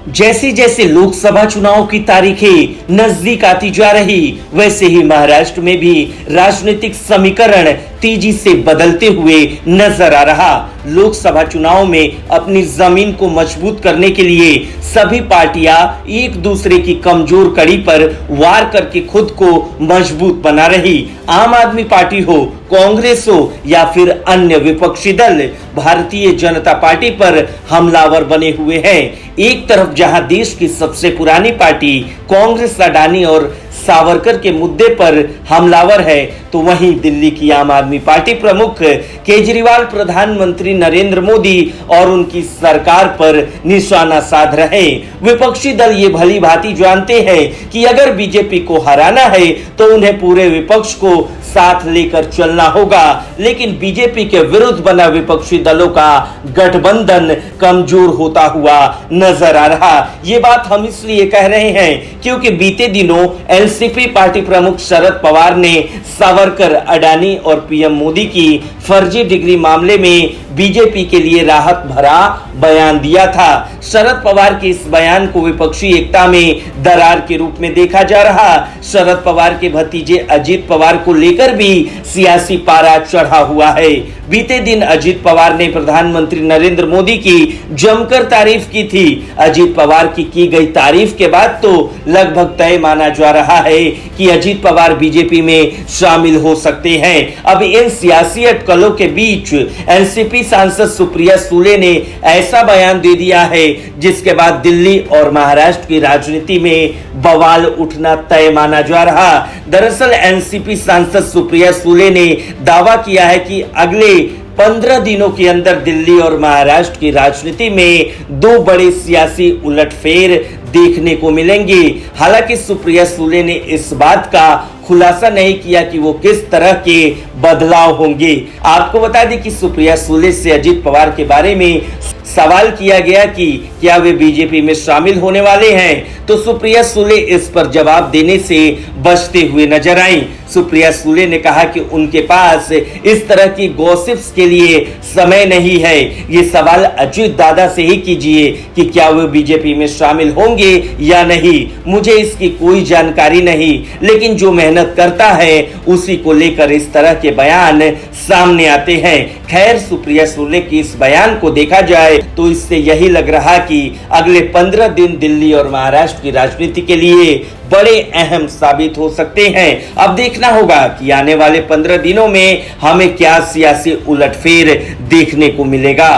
जैसे जैसे लोकसभा चुनाव की तारीखें नजदीक आती जा रही, वैसे ही महाराष्ट्र में भी राजनीतिक समीकरण तेजी से बदलते हुए नजर आ रहा। लोकसभा चुनाव में अपनी जमीन को मजबूत करने के लिए सभी पार्टियां एक दूसरे की कमजोर कड़ी पर वार करके खुद को मजबूत बना रही। आम आदमी पार्टी हो, कांग्रेस हो या फिर अन्य विपक्षी दल भारतीय जनता पार्टी पर हमलावर बने हुए हैं। एक तरफ जहां देश की सबसे पुरानी पार्टी कांग्रेस अडानी और सावरकर के मुद्दे पर हमलावर है, तो वहीं दिल्ली की आम आदमी पार्टी प्रमुख केजरीवाल प्रधानमंत्री नरेंद्र मोदी और उनकी सरकार पर निशाना साध रहे। विपक्षी दल ये भली भांति जानते हैं कि अगर बीजेपी को हराना है तो उन्हें पूरे विपक्ष को साथ लेकर चलना होगा, लेकिन बीजेपी के विरुद्ध बना विपक्षी दलों का गठबंधन कमजोर होता हुआ नजर आ रहा। ये बात हम इसलिए कह रहे हैं क्योंकि बीते दिनों एनसीपी पार्टी प्रमुख शरद पवार ने सावरकर, अडानी और पीएम मोदी की फर्जी डिग्री मामले में बीजेपी के लिए राहत भरा बयान दिया था। शरद पवार के इस बयान को विपक्षी एकता में दरार के रूप में देखा जा रहा। शरद पवार के भतीजे अजित पवार को लेकर भी सियासी पारा चढ़ा हुआ है। बीते दिन अजित पवार ने प्रधानमंत्री नरेंद्र मोदी की जमकर तारीफ की थी। अजित पवार की गई तारीफ के बाद तो लगभग तय माना जा रहा है कि अजित पवार बीजेपी में शामिल हो सकते हैं। अब इन सियासी अटकलों के बीच एनसीपी सांसद सुप्रिया सुले ने ऐसा बयान दे दिया है जिसके बाद दिल्ली और महाराष्ट्र की राजनीति में बवाल उठना तय माना जा रहा। दरअसल एनसीपी सांसद सुप्रिया सुले ने दावा किया है कि अगले 15 दिनों के अंदर दिल्ली और महाराष्ट्र की राजनीति में दो बड़े सियासी उलटफेर देखने को मिलेंगे। हालांकि सुप्रिया सुले ने इस बात का खुलासा नहीं किया कि वो किस तरह के बदलाव होंगे। आपको बता दें कि सुप्रिया सुले से अजित पवार के बारे में सवाल किया गया कि क्या वे बीजेपी में शामिल होने वाले हैं, तो सुप्रिया सुले इस पर जवाब देने से बचते हुए नजर आई। सुप्रिया सुले ने कहा कि उनके पास इस तरह की गॉसिप्स के लिए समय नहीं है। ये सवाल अजित दादा से ही कीजिए कि क्या वे बीजेपी में शामिल होंगे या नहीं। मुझे इसकी कोई जानकारी नहीं, लेकिन जो मेहनत करता है उसी को लेकर इस तरह के बयान सामने आते हैं। खैर, सुप्रिया सुले की इस बयान को देखा जाए तो इससे यही लग रहा कि अगले 15 दिन दिल्ली और महाराष्ट्र की राजनीति के लिए बड़े अहम साबित हो सकते हैं। अब देखना होगा कि आने वाले 15 दिनों में हमें क्या सियासी उलटफेर देखने को मिलेगा।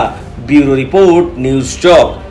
ब्यूरो रिपोर्ट, न्यूज़ चौक।